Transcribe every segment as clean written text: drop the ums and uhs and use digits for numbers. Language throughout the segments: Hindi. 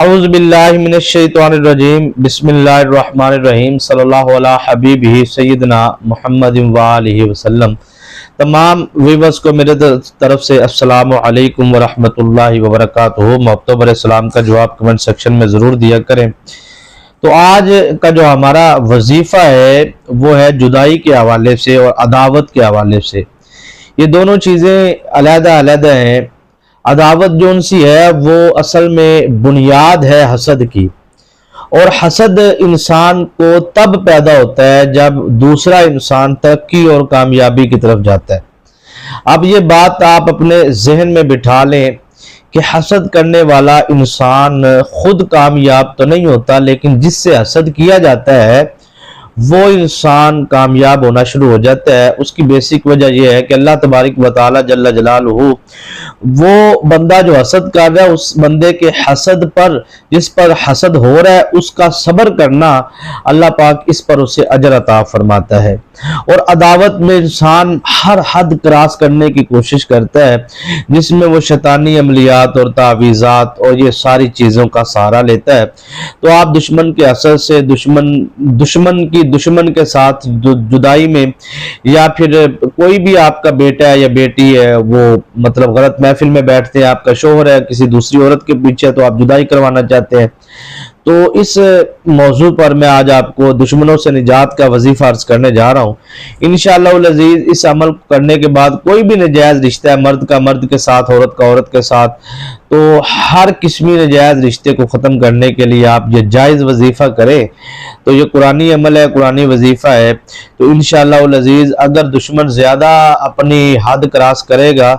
औज़ुबिल्लाहिमिनश्शैतानिर्रजीम बिस्मिल्लाहिर्रहमानिर्रहीम सल्लल्लाहु अला हबीबिही सय्यदना मुहम्मद व आलिहि वसल्लम। तमाम व्यूअर्स को मेरे तरफ से अस्सलामु अलैकुम व रहमतुल्लाहि व बरकातुहू। मोहब्बतों भरे सलाम का जवाब कमेंट सेक्शन में ज़रूर दिया करें। तो आज का जो हमारा वजीफ़ा है वो है जुदाई के हवाले से और अदावत के हवाले से। ये दोनों चीज़ें अलहदा अलहदा हैं। अदावत जो उनसी है वो असल में बुनियाद है हसद की, और हसद इंसान को तब पैदा होता है जब दूसरा इंसान तरक्की और कामयाबी की तरफ जाता है। अब ये बात आप अपने जहन में बिठा लें कि हसद करने वाला इंसान खुद कामयाब तो नहीं होता, लेकिन जिससे हसद किया जाता है वो इंसान कामयाब होना शुरू हो जाता है। उसकी बेसिक वजह यह है कि अल्लाह तबारक व तआला जल्ल जलालुहु वो बंदा जो हसद कर रहा है उस बंदे के हसद पर, जिस पर हसद हो रहा है, उसका सब्र करना अल्लाह पाक इस पर उसे अजर अता फरमाता है। और अदावत में इंसान हर हद क्रॉस करने की कोशिश करता है, जिसमें वो शैतानी अमलियात और तावीज़ात और ये सारी चीज़ों का सहारा लेता है। तो आप दुश्मन के असर से दुश्मन के साथ जुदाई में, या फिर कोई भी आपका बेटा है या बेटी है वो मतलब गलत महफिल में बैठते हैं, आपका शोहर है किसी दूसरी औरत के पीछे, तो आप जुदाई करवाना चाहते हैं। तो इस मौजू पर मैं आज आपको दुश्मनों से निजात का वजीफा अर्ज करने जा रहा हूँ। इंशाअल्लाह अज़ीज़ इस अमल करने के बाद कोई भी नजायज़ रिश्ता है, मर्द का मर्द के साथ, औरत का औरत के साथ, तो हर किस्मी नजायज़ रिश्ते को ख़त्म करने के लिए आप ये जायज़ वजीफ़ा करें। तो ये कुरानी अमल है, कुरानी वजीफ़ा है। तो इंशाअल्लाह अज़ीज़ अगर दुश्मन ज़्यादा अपनी हद क्रॉस करेगा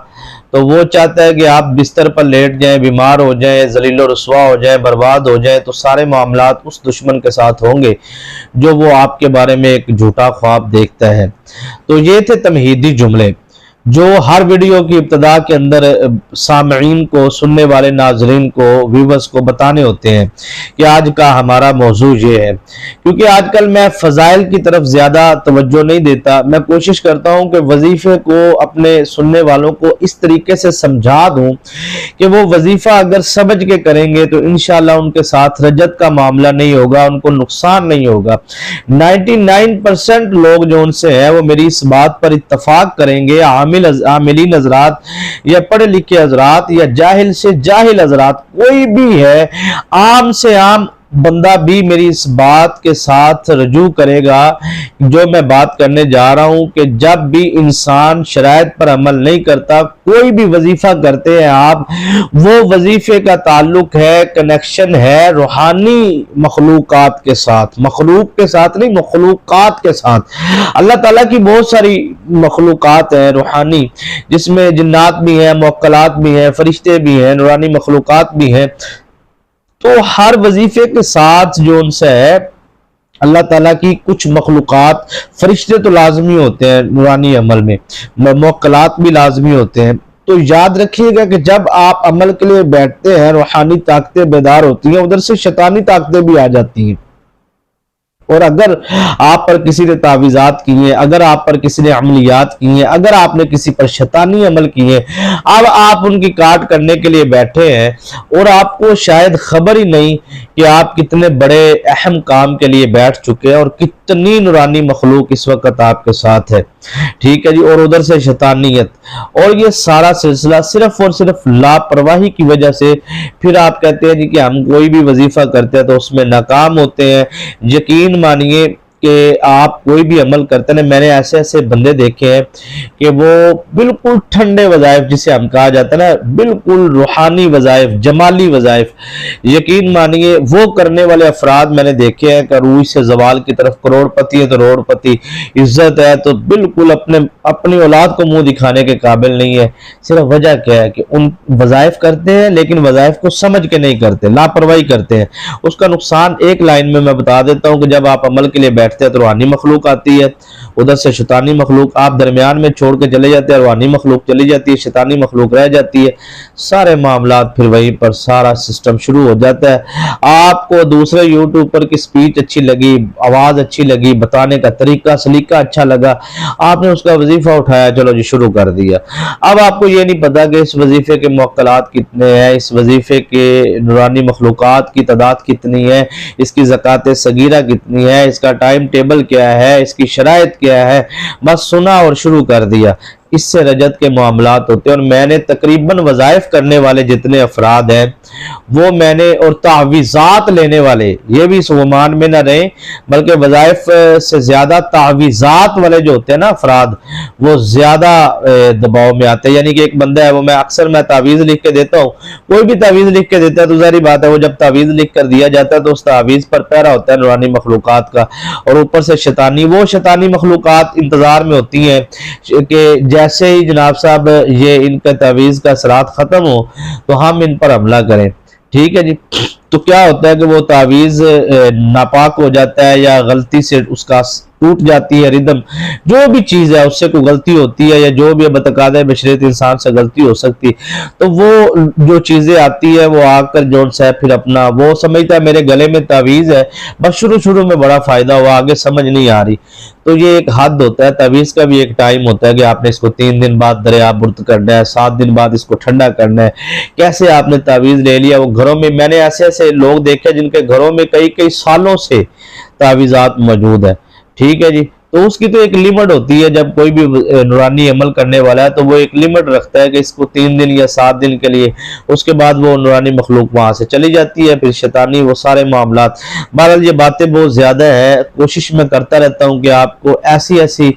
तो वो चाहता है कि आप बिस्तर पर लेट जाएं, बीमार हो जाएं, जलील रुसवा हो जाएं, बर्बाद हो जाएं, तो सारे मामलात उस दुश्मन के साथ होंगे जो वो आपके बारे में एक झूठा ख्वाब देखता है। तो ये थे तमहीदी जुमले जो हर वीडियो की इब्तदा के अंदर सामईन को, सुनने वाले नाजरीन को, व्यूवर्स को बताने होते हैं कि आज का हमारा मौजू ये है। क्योंकि आजकल मैं फ़ज़ाइल की तरफ ज़्यादा तवज्जो नहीं देता, मैं कोशिश करता हूँ कि वजीफ़े को अपने सुनने वालों को इस तरीके से समझा दूँ कि वो वजीफ़ा अगर समझ के करेंगे तो इंशाअल्लाह उनके साथ रजत का मामला नहीं होगा, उनको नुकसान नहीं होगा। 99% लोग जो उनसे हैं वो मेरी इस बात पर इत्तफाक करेंगे, आमिलीन हज़रात या पढ़े लिखे हज़रात या जाहिल से जाहिल हज़रात, कोई भी है, आम से आम बंदा भी मेरी इस बात के साथ रजू करेगा जो मैं बात करने जा रहा हूं कि जब भी इंसान शरायत पर अमल नहीं करता, कोई भी वजीफा करते हैं आप, वो वजीफे का ताल्लुक है, कनेक्शन है रूहानी मखलूकात के साथ, मखलूक के साथ नहीं, मखलूकात के साथ। अल्लाह ताला की बहुत सारी मखलूकात है रूहानी, जिसमें जिन्नात भी हैं, मुअक्कलात भी हैं, फरिश्ते भी हैं, नूरानी मखलूकात भी हैं। तो हर वजीफे के साथ जो उनसे है अल्लाह ताला की कुछ मखलूकात, फरिश्ते तो लाजमी होते हैं नूरानी अमल में, मुअक्कलात भी लाजमी होते हैं। तो याद रखिएगा कि जब आप अमल के लिए बैठते हैं रूहानी ताकतें बेदार होती हैं, उधर से शैतानी ताकतें भी आ जाती हैं। और अगर आप पर किसी ने तावीज़ात की हैं, अगर आप पर किसी ने अमलियात की हैं, अगर आपने किसी पर शैतानी अमल किए, अब आप उनकी काट करने के लिए बैठे हैं और आपको शायद खबर ही नहीं कि आप कितने बड़े अहम काम के लिए बैठ चुके हैं और कितनी नूरानी मखलूक इस वक्त आपके साथ है। ठीक है जी। और उधर से शैतानियत, और ये सारा सिलसिला सिर्फ और सिर्फ लापरवाही की वजह से फिर आप कहते हैं जी कि हम कोई भी वजीफा करते हैं तो उसमें नाकाम होते हैं। यकीन मानिए कि आप कोई भी अमल करते हैं, मैंने ऐसे ऐसे बंदे देखे हैं कि वो बिल्कुल ठंडे वज़ाइफ, जिसे हम कहा जाता है ना, बिल्कुल रूहानी वज़ाइफ, जमाली वज़ाइफ, यकीन मानिए वो करने वाले अफराद मैंने देखे हैं कि रूह से जवाल की तरफ, करोड़पति है तो करोड़पति, इज्जत है तो बिल्कुल अपनी औलाद को मुंह दिखाने के काबिल नहीं है। सिर्फ वजह क्या है कि उन वज़ाइफ करते हैं लेकिन वज़ाइफ को समझ के नहीं करते, लापरवाही करते हैं। उसका नुकसान एक लाइन में मैं बता देता हूँ कि जब आप अमल के लिए बैठते हैं तो रूहानी मखलूक आती है, उधर से शैतानी मखलूक, आप दरमियान में छोड़ के चले जाते हैं, रूहानी मखलूक चली जाती है, शैतानी मखलूक रह जाती है, सारे मामलात फिर वहीं पर सारा सिस्टम शुरू हो जाता है। आपको दूसरे यूट्यूब पर की स्पीच अच्छी लगी, आवाज अच्छी लगी, बताने का तरीका सलीका अच्छा लगा, आपने उसका वजीफा उठाया, चलो जी शुरू कर दिया। अब आपको ये नहीं पता कि इस वजीफे के मुअक्कलात कितने हैं, इस वजीफे के नूरानी मखलूकात की तादाद कितनी है, इसकी ज़कात सगीरा कितनी है, इसका टाइम टेबल क्या है, इसकी शराइत क्या है, बस सुना और शुरू कर दिया। इससे रजत के मामलात होते हैं। और मैंने तकरीबन वज़ाइफ करने वाले जितने अफराद हैं वो मैंने, और तावीज़ात लेने वाले, ये भी इस गुमान में ना रहें, बल्कि वज़ाइफ से ज़्यादा तावीज़ात वाले जो होते हैं ना अफराद, वो ज़्यादा दबाव में आते हैं। यानी कि एक बंदा है, वो मैं अक्सर मैं तावीज़ लिख के देता हूँ, कोई भी तावीज़ लिख के देता है तो ज़ाहिर बात है वो जब तावीज़ लिख कर दिया जाता है तो उस तावीज़ पर पहरा होता है नूरानी मखलूकात का, और ऊपर से शैतानी, वो शैतानी मखलूकात इंतज़ार में होती हैं कि जैसे ही जनाब साहब ये इनका तावीज़ का असरात ख़त्म हो तो हम इन पर हमला करें। ठीक है जी। तो क्या होता है कि वो तावीज़ नापाक हो जाता है या गलती से उसका टूट जाती है रिदम, जो भी चीज़ है उससे कोई गलती होती है, या जो भी बतकादा बशरियत इंसान से गलती हो सकती है, तो वो जो चीज़ें आती है वो आकर जो है फिर अपना वो समझता है मेरे गले में तावीज़ है, बस शुरू शुरू में बड़ा फ़ायदा हुआ, आगे समझ नहीं आ रही। तो ये एक हद होता है, तावीज़ का भी एक टाइम होता है कि आपने इसको 3 दिन बाद दरिया बुर्द करना है, 7 दिन बाद इसको ठंडा करना है। कैसे आपने तावीज़ ले लिया, वो घरों में मैंने ऐसे ऐसे लोग देखे जिनके घरों में कई कई सालों से तावीज़ात मौजूद है। ठीक है जी। तो उसकी तो एक लिमिट होती है, जब कोई भी नूरानी अमल करने वाला है तो वो एक लिमिट रखता है कि इसको 3 दिन या 7 दिन के लिए, उसके बाद वो नूरानी मखलूक वहां से चली जाती है, फिर शैतानी वो सारे मामलात। बहरहाल ये बातें बहुत ज्यादा है, कोशिश मैं करता रहता हूँ कि आपको ऐसी ऐसी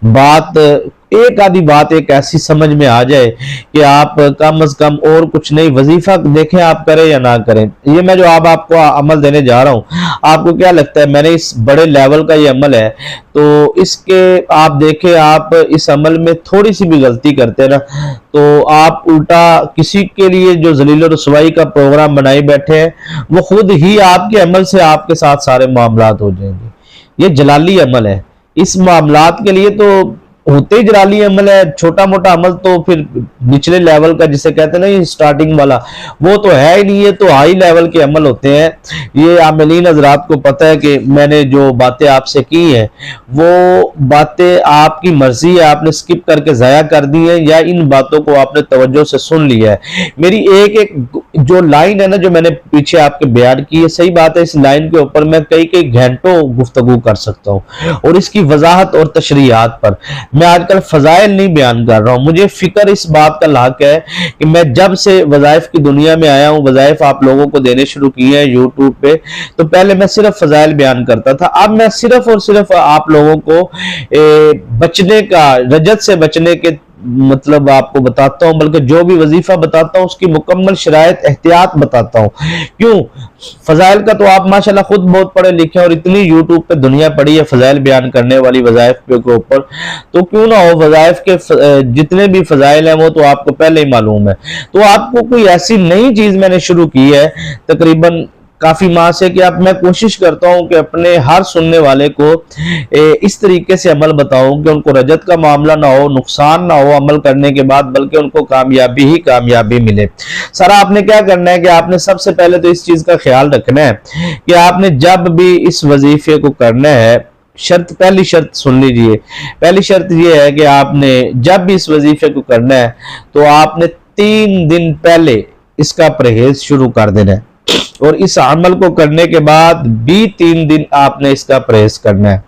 बात, एक आधी बात एक ऐसी समझ में आ जाए कि आप कम अज कम और कुछ नहीं, वजीफा देखें आप करें या ना करें। ये मैं जो अब आपको अमल देने जा रहा हूँ, आपको क्या लगता है, मैंने इस बड़े लेवल का ये अमल है, तो इसके आप देखें, आप इस अमल में थोड़ी सी भी गलती करते ना तो आप उल्टा किसी के लिए जो जलील रसवाई का प्रोग्राम बनाए बैठे हैं, वो खुद ही आपके अमल से आपके साथ सारे मामलात हो जाएंगे। ये जलाली अमल है। इस मामलात के लिए तो होते ही जलाली अमल है, छोटा मोटा अमल तो फिर निचले लेवल का जिसे कहते हैं ना स्टार्टिंग वाला, वो तो है ही नहीं, है तो हाई लेवल के अमल होते हैं। ये आमिलीन हजरात को पता है कि मैंने जो बातें आपसे की हैं वो बातें आपकी मर्जी है, आपने स्किप करके जाया कर दी है या इन बातों को आपने तवज्जो से सुन लिया है। मेरी एक एक जो लाइन है ना जो मैंने पीछे आपके बयान की है, सही बात है, इस लाइन के ऊपर मैं कई कई घंटों गुफ्तगू कर सकता हूँ और इसकी वजाहत और तशरीहात पर। मैं आजकल फजाइल नहीं बयान कर रहा हूं, मुझे फिक्र इस बात का लाक है कि मैं जब से वज़ाइफ की दुनिया में आया हूं, वज़ाइफ आप लोगों को देने शुरू किए हैं यूट्यूब पे, तो पहले मैं सिर्फ फजाइल बयान करता था, अब मैं सिर्फ और सिर्फ आप लोगों को बचने का, रजत से बचने के मतलब आपको बताता हूं, बल्कि जो भी वजीफा बताता हूं उसकी मुकम्मल शरायत एहतियात बताता हूं। क्यों? फजाइल का तो आप माशाल्लाह खुद बहुत पढ़े लिखे और इतनी यूट्यूब पे दुनिया पड़ी है फजाइल बयान करने वाली वज़ाइफ के ऊपर, तो क्यों ना हो वज़ाइफ के जितने भी फजाइल हैं वो तो आपको पहले ही मालूम है। तो आपको कोई ऐसी नई चीज मैंने शुरू की है तकरीबन काफी माह से कि अब मैं कोशिश करता हूं कि अपने हर सुनने वाले को इस तरीके से अमल बताऊं कि उनको रजत का मामला ना हो, नुकसान ना हो अमल करने के बाद, बल्कि उनको कामयाबी ही कामयाबी मिले। सारा आपने क्या करना है कि आपने सबसे पहले तो इस चीज का ख्याल रखना है कि आपने जब भी इस वजीफे को करना है, शर्त, पहली शर्त सुन लीजिए, पहली शर्त यह है कि आपने जब भी इस वजीफे को करना है तो आपने 3 दिन पहले इसका परहेज शुरू कर देना है और इस अमल को करने के बाद भी 3 दिन आपने इसका परहेज करना है।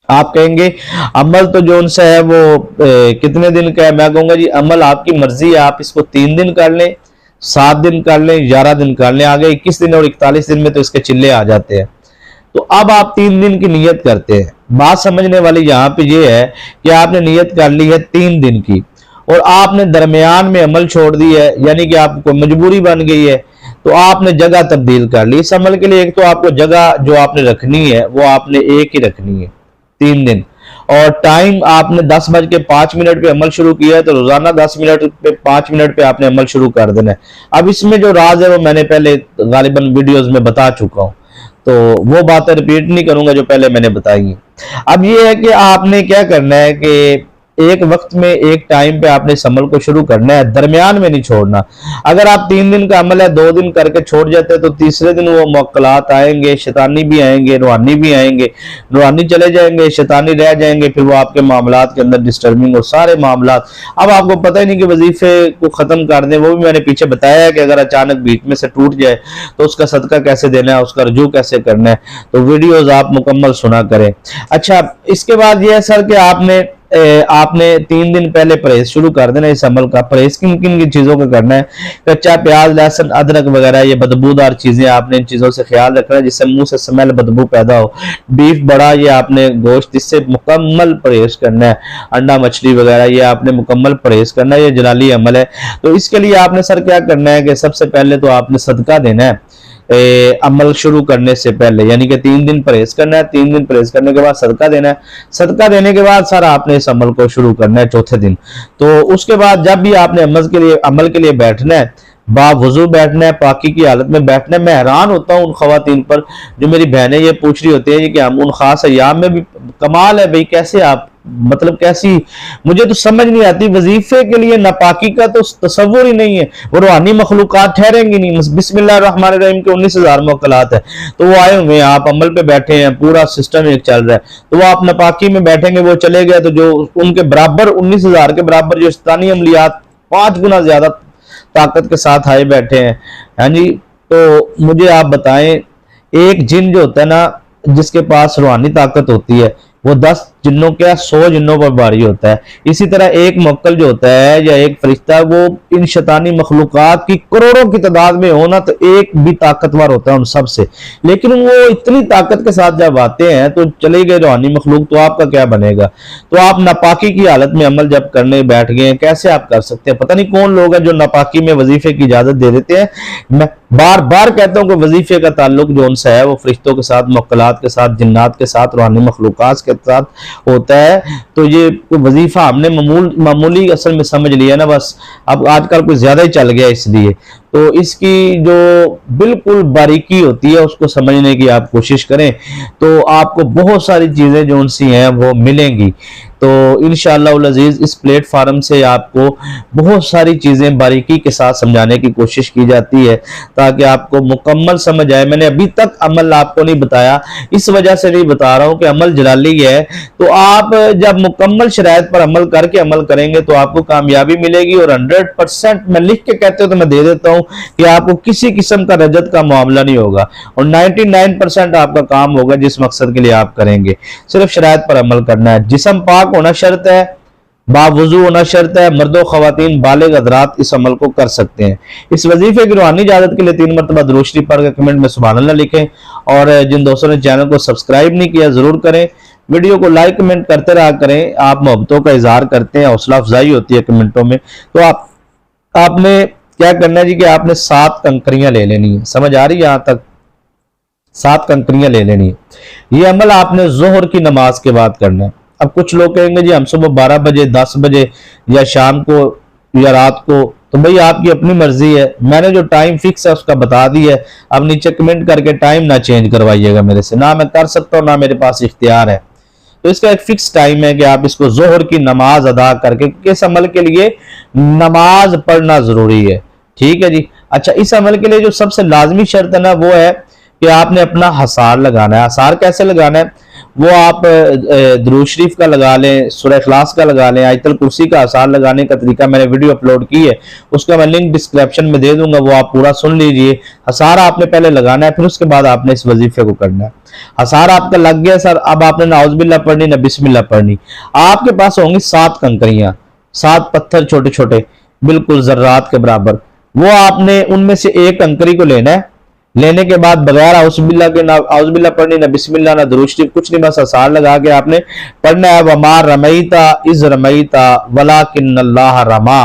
आप कहेंगे अमल तो जो उनसे है वो कितने दिन का है? मैं कहूंगा जी अमल आपकी मर्जी है, आप इसको 3 दिन कर लें, 7 दिन कर लें, 11 दिन कर लें, आगे 21 दिन और 41 दिन में तो इसके चिल्ले आ जाते हैं। तो अब आप 3 दिन की नियत करते हैं। बात समझने वाली यहाँ पे ये है कि आपने नियत कर ली है 3 दिन की और आपने दरमियान में अमल छोड़ दी है, यानी कि आपको मजबूरी बन गई है, तो आपने जगह तब्दील कर ली इस अमल के लिए। एक तो आपको जगह जो आपने रखनी है वो आपने एक ही रखनी है 3 दिन, और टाइम आपने 10:05 पे अमल शुरू किया है तो रोजाना 10 मिनट पे 5 मिनट पे आपने अमल शुरू कर देना है। अब इसमें जो राज है वो मैंने पहले गालिबन वीडियोस में बता चुका हूं, तो वो बातें रिपीट नहीं करूंगा जो पहले मैंने बताई हैं। अब ये है कि आपने क्या करना है कि एक वक्त में एक टाइम पे आपने इस अमल को शुरू करना है, दरमियान में नहीं छोड़ना। अगर आप 3 दिन का अमल है 2 दिन करके छोड़ जाते हैं तो तीसरे दिन वो मुअक्कलात आएंगे, शैतानी भी आएंगे, रूहानी भी आएंगे, रूहानी चले जाएंगे, शैतानी रह जाएंगे, फिर वो आपके मामलात के अंदर डिस्टर्बिंग और सारे मामलात। अब आपको पता ही नहीं कि वजीफे को खत्म कर दें, वो भी मैंने पीछे बताया है कि अगर अचानक बीच में से टूट जाए तो उसका सदका कैसे देना है, उसका रजू कैसे करना है, तो वीडियोज आप मुकम्मल सुना करें। अच्छा, इसके बाद ये है सर कि आपने 3 दिन पहले परहेज शुरू कर देना इस अमल का। परहेज किन किन की चीजों का करना है? कच्चा प्याज, लहसुन, अदरक वगैरह, ये बदबूदार चीजें आपने इन चीजों से ख्याल रखना है जिससे मुंह से स्मेल बदबू पैदा हो। बीफ बड़ा, ये आपने गोश्त, इससे मुकम्मल परहेज करना है। अंडा मछली वगैरह ये आपने मुकम्मल परहेज करना है, ये जलाली अमल है। तो इसके लिए आपने सर क्या करना है कि सबसे पहले तो आपने सदका देना है अमल शुरू करने से पहले, यानी कि 3 दिन परहेज करना है। 3 दिन परहेज करने के बाद सदका देना है। सदका देने के बाद सर आपने इस अमल को शुरू करना है चौथे दिन। तो उसके बाद जब भी आपने अमल के लिए बैठना है, बावुजू बैठना है, पाकी की हालत में बैठना है। मैं हैरान होता हूँ उन खवातीन पर जो मेरी बहनें ये पूछ रही होती है कि हम उन खास अय्याम में भी, कमाल है भाई, कैसे आप, मतलब कैसी, मुझे तो समझ नहीं आती। वजीफे के लिए नापाकी का तो तस्वुर ही नहीं है। वो रूहानी मखलूकात ठहरेंगी नहीं। बिस्मिल्लाहिर्रहमानिर्रहीम के 19,000 मुअक्कलात है, तो वो आए हुए हैं, आप अमल पे बैठे हैं, पूरा सिस्टम एक चल रहा है, तो वो आप नापाकी में बैठेंगे, वो चले गए तो जो उनके बराबर 19,000 के बराबर जो शैतानी अमलियात 5 गुना ज्यादा ताकत के साथ आए बैठे हैं। हाँ जी, तो मुझे आप बताएं, एक जिन जो होता है ना, जिसके पास रूहानी ताकत होती है, वो 10 जिन्नों क्या 100 जिन्नों पर भारी होता है। इसी तरह एक मुवक्किल जो होता है या एक फरिश्ता, वो इन शैतानी मखलूकात की करोड़ों की तादाद में होना तो एक भी ताकतवर होता है उन सब से, लेकिन वो इतनी ताकत के साथ जब आते हैं तो चले गए रूहानी मखलूक, तो आपका क्या बनेगा? तो आप नापाकी की हालत में अमल जब करने बैठ गए, कैसे आप कर सकते हैं? पता नहीं कौन लोग हैं जो नापाकी में वजीफे की इजाजत दे देते हैं। मैं बार बार कहता हूं कि वजीफे का ताल्लुक जो उनसे है वो फरिश्तों के साथ, मुवक्किलात के साथ, जिन्नात के साथ, रूहानी मखलूकात के साथ होता है। तो ये वजीफा हमने मामूली असल में समझ लिया ना, बस अब आजकल कुछ ज्यादा ही चल गया, इसलिए तो इसकी जो बिल्कुल बारीकी होती है उसको समझने की आप कोशिश करें तो आपको बहुत सारी चीजें जो उनसी हैं वो मिलेंगी। तो इंशाअल्लाह अज़ीज़ इस प्लेटफार्म से आपको बहुत सारी चीज़ें बारीकी के साथ समझाने की कोशिश की जाती है ताकि आपको मुकम्मल समझ आए। मैंने अभी तक अमल आपको नहीं बताया, इस वजह से नहीं बता रहा हूँ कि अमल जलाली है। तो आप जब मुकम्मल शरायत पर अमल करके अमल करेंगे तो आपको कामयाबी मिलेगी और 100% मैं लिख के कहते हो तो मैं दे देता हूँ कि आपको किसी किस्म का रजत का मामला नहीं होगा और 99% आपका काम होगा जिस मकसद के लिए आप करेंगे। सिर्फ शरायत पर अमल करना है। जिस्म पाक होना शर्त है, बावुजू होना शर्त है। मर्दों खवातीन बालिग हज़रात इस अमल को कर सकते हैं। इस वजीफे की रूहानी इजाजत के लिए 3 मरतबा दुरूद शरीफ पढ़ के कमेंट में सुभान अल्लाह लिखें और जिन दोस्तों ने चैनल को सब्सक्राइब नहीं किया जरूर करें। वीडियो को लाइक कमेंट करते रहा करें, आप मोहब्बतों का इजहार करते हैं, हौसला अफजाई होती है कमेंटों में। तो आपने क्या करना है जी कि आपने 7 कंकरियां ले लेनी है। समझ आ रही है? यहां तक 7 कंकरियां ले लेनी है। ये अमल आपने जोहर की नमाज के बाद करना है। अब कुछ लोग कहेंगे जी हम सुबह 12 बजे, 10 बजे या शाम को या रात को, तो भाई आपकी अपनी मर्जी है। मैंने जो टाइम फिक्स है उसका बता दिया है। अब नीचे कमेंट करके टाइम ना चेंज करवाइएगा मेरे से, ना मैं कर सकता हूँ ना मेरे पास इख्तियार है। तो इसका एक फिक्स टाइम है कि आप इसको जोहर की नमाज अदा करके, क्योंकि इस अमल के लिए नमाज पढ़ना जरूरी है। ठीक है जी। अच्छा, इस अमल के लिए जो सबसे लाजमी शर्त है ना वो है कि आपने अपना हसार लगाना है। हसार कैसे लगाना है? वो आप दुरूद शरीफ का लगा लें, सूरह इखलास का लगा लें, आयतुल कुर्सी का हसार लगाने का तरीका मैंने वीडियो अपलोड की है, उसका मैं लिंक डिस्क्रिप्शन में दे दूंगा, वो आप पूरा सुन लीजिए। हसार आपने पहले लगाना है, फिर उसके बाद आपने इस वजीफे को करना है। हसार आपका लग गया सर, अब आपने ना औज़ुबिल्लाह पढ़नी ना बिस्मिल्लाह पढ़नी। आपके पास होंगी 7 कंकरियां, 7 पत्थर छोटे छोटे बिल्कुल जर्रात के बराबर। वो आपने उनमें से एक कंकरी को लेना है। लेने के बाद बगैर औज़ुबिल्लाह के, ना औज़ुबिल्लाह पढ़नी ना बिस्मिल्लाह ना दुरूद शरीफ, कुछ नहीं, बस हसार लगा के आपने पढ़ना है। वमा रमईता इज़ रमईता वलाकिन्नल्लाह रमा।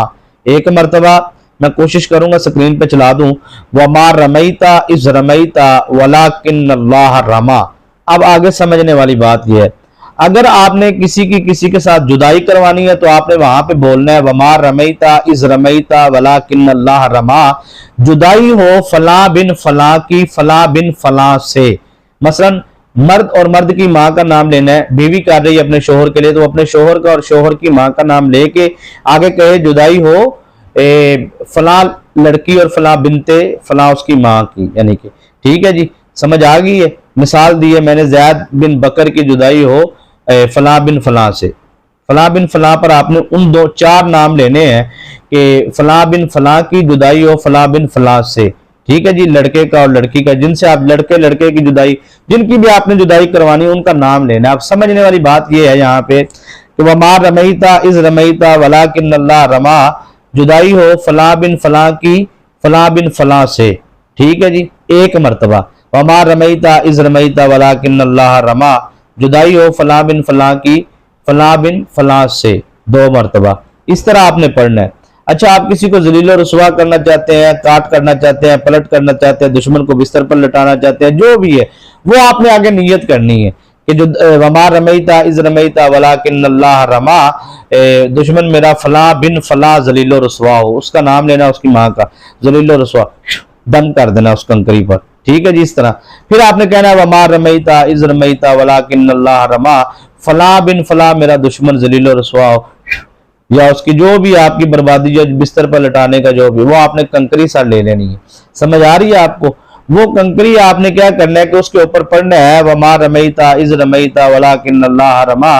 एक मरतबा मैं कोशिश करूंगा स्क्रीन पे चला दूं, वमा रमईता इज़ रमईता वलाकिन्नल्लाह रमा। अब आगे समझने वाली बात यह है, अगर आपने किसी के साथ जुदाई करवानी है तो आपने वहां पे बोलना है वमा रमईता इज़ रमईता वलाकिन्नल्लाह रमा। जुदाई हो फला बिन फला की, फला बिन फला से, मसलन मर्द और मर्द की माँ का नाम लेना है, बीवी कर रही है अपने शोहर के लिए, तो अपने शोहर का और शोहर की माँ का नाम लेके आगे कहे जुदाई हो फला लड़की और फला बिनते फला उसकी माँ की, यानी कि ठीक है जी, समझ आ गई है। मिसाल दी है मैंने, ज़ैद बिन बकर की जुदाई हो फला बिन फला से। फला बिन फला पर आपने उन दो चार नाम लेने हैं कि फला बिन फला की जुदाई हो फला बिन फला से, ठीक है जी, लड़के का और लड़की का, जिनसे आप लड़के लड़के की जुदाई, जिनकी भी आपने जुदाई करवानी उनका नाम लेना। आप समझने वाली बात यह है यहाँ पे कि वमा रमईता इज रमईता वलाकिन अल्लाह रमा, जुदाई हो फला बिन फला की फला बिन फला से, ठीक है जी, एक मरतबा। वमा रमईता इज रमईता वलाकिन अल्लाह रमा, जुदाई हो फला बिन फला की फला बिन फला से, दो मरतबा। इस तरह आपने पढ़ना है। अच्छा, आप किसी को जलील और रुसवा करना चाहते हैं, काट करना चाहते हैं, पलट करना चाहते हैं, दुश्मन को बिस्तर पर लटाना चाहते हैं, जो भी है वो आपने आगे नियत करनी है कि जो वमा रमईता इज रमईता वलाकिन अल्लाह रमा, दुश्मन मेरा फला बिन फला जलील और रुसवा हो, उसका नाम लेना, उसकी माँ का जलील और रुसवा, दम कर देना उस कंकरी पर, ठीक है जी। इस तरह फिर आपने कहना है वमा रमईता इज रमईता वलाकिन अल्लाह रमा, फला बिन फला मेरा दुश्मन जलील और रुसवा हो, या उसकी जो भी आपकी बर्बादी, जो बिस्तर पर लटाने का जो भी, वो आपने कंकरी सा ले लेनी है। समझ आ रही है आपको? वो कंकरी आपने क्या करना है कि उसके ऊपर पढ़ना है वमा रमईता इज रमईता वलाकिन अल्लाह रमा।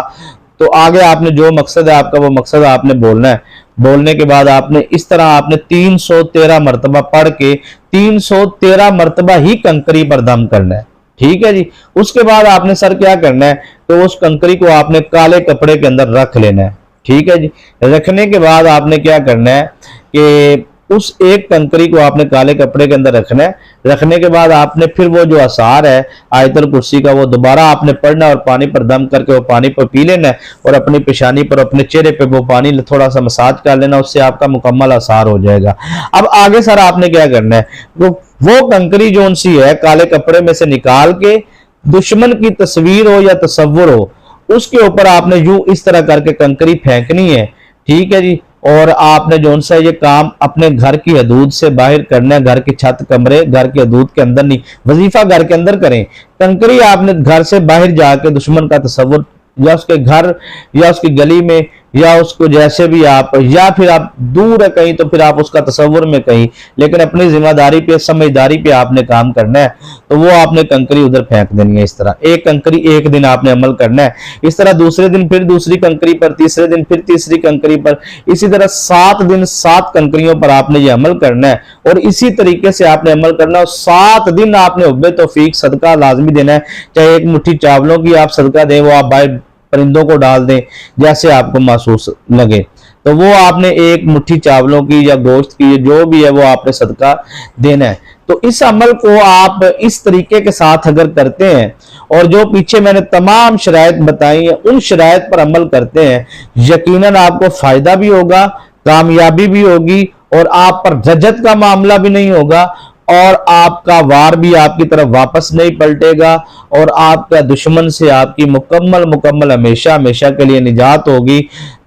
तो आगे आपने जो मकसद है आपका, वो मकसद आपने बोलना है। बोलने के बाद आपने इस तरह आपने 313 मरतबा पढ़ के 313 मरतबा ही कंकरी पर दम करना है, ठीक है जी। उसके बाद आपने सर क्या करना है, तो उस कंकरी को आपने काले कपड़े के अंदर रख लेना है, ठीक है जी। रखने के बाद आपने क्या करना है कि उस एक कंकरी को आपने काले कपड़े के अंदर रखना है। रखने के बाद आपने फिर वो जो आसार है आयतुल कुर्सी का, वो दोबारा आपने पढ़ना और पानी पर दम करके वो पानी पर पी लेना है, और अपनी पेशानी पर, अपने चेहरे पे वो पानी थोड़ा सा मसाज कर लेना, उससे आपका मुकम्मल आसार हो जाएगा। अब आगे सर आपने क्या करना है, वो कंकरी जो सी है काले कपड़े में से निकाल के, दुश्मन की तस्वीर हो या तस्वुर हो, उसके ऊपर आपने यूं इस तरह करके कंकरी फेंकनी है, ठीक है जी। और आपने जो सा ये काम अपने घर की हदूद से बाहर करना है, घर की छत कमरे, घर की हदूद के अंदर नहीं, वजीफा घर के अंदर करें। कंकरी आपने घर से बाहर जाके दुश्मन का तस्वुर, या उसके घर या उसकी गली में, या उसको जैसे भी आप, या फिर आप दूर है कहीं तो फिर आप उसका तस्वुर में कहीं, लेकिन अपनी जिम्मेदारी पे, समझदारी पे आपने काम करना है। तो वो आपने कंकरी उधर फेंक देनी है। इस तरह एक कंकरी एक दिन आपने अमल करना है। इस तरह दूसरे दिन फिर दूसरी कंकरी पर, तीसरे दिन फिर तीसरी कंकरी पर, इसी तरह 7 दिन 7 कंकरियों पर आपने ये अमल करना है। और इसी तरीके से आपने अमल करना है। 7 दिन आपने हुब्बे तौफीक सदका लाजमी देना है। चाहे एक मुट्ठी चावलों की आप सदका दें, वो आप बाहर परिंदों को डाल दें, जैसे आपको महसूस लगे, तो वो आपने एक मुट्ठी चावलों की या गोश्त की, जो भी है वो आपने सदका देना है। तो इस अमल को आप इस तरीके के साथ अगर करते हैं, और जो पीछे मैंने तमाम शराइत बताई है उन शराइत पर अमल करते हैं, यकीनन आपको फायदा भी होगा, कामयाबी भी होगी, और आप पर रजत का मामला भी नहीं होगा, और आपका वार भी आपकी तरफ वापस नहीं पलटेगा, और आपका दुश्मन से आपकी मुकम्मल हमेशा हमेशा के लिए निजात होगी।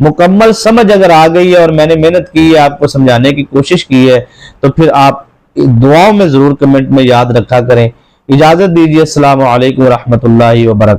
मुकम्मल समझ अगर आ गई है, और मैंने मेहनत की है, आपको समझाने की कोशिश की है, तो फिर आप दुआओं में जरूर कमेंट में याद रखा करें। इजाजत दीजिए। अस्सलामु अलैकुम व रहमतुल्लाहि व बरकातहू।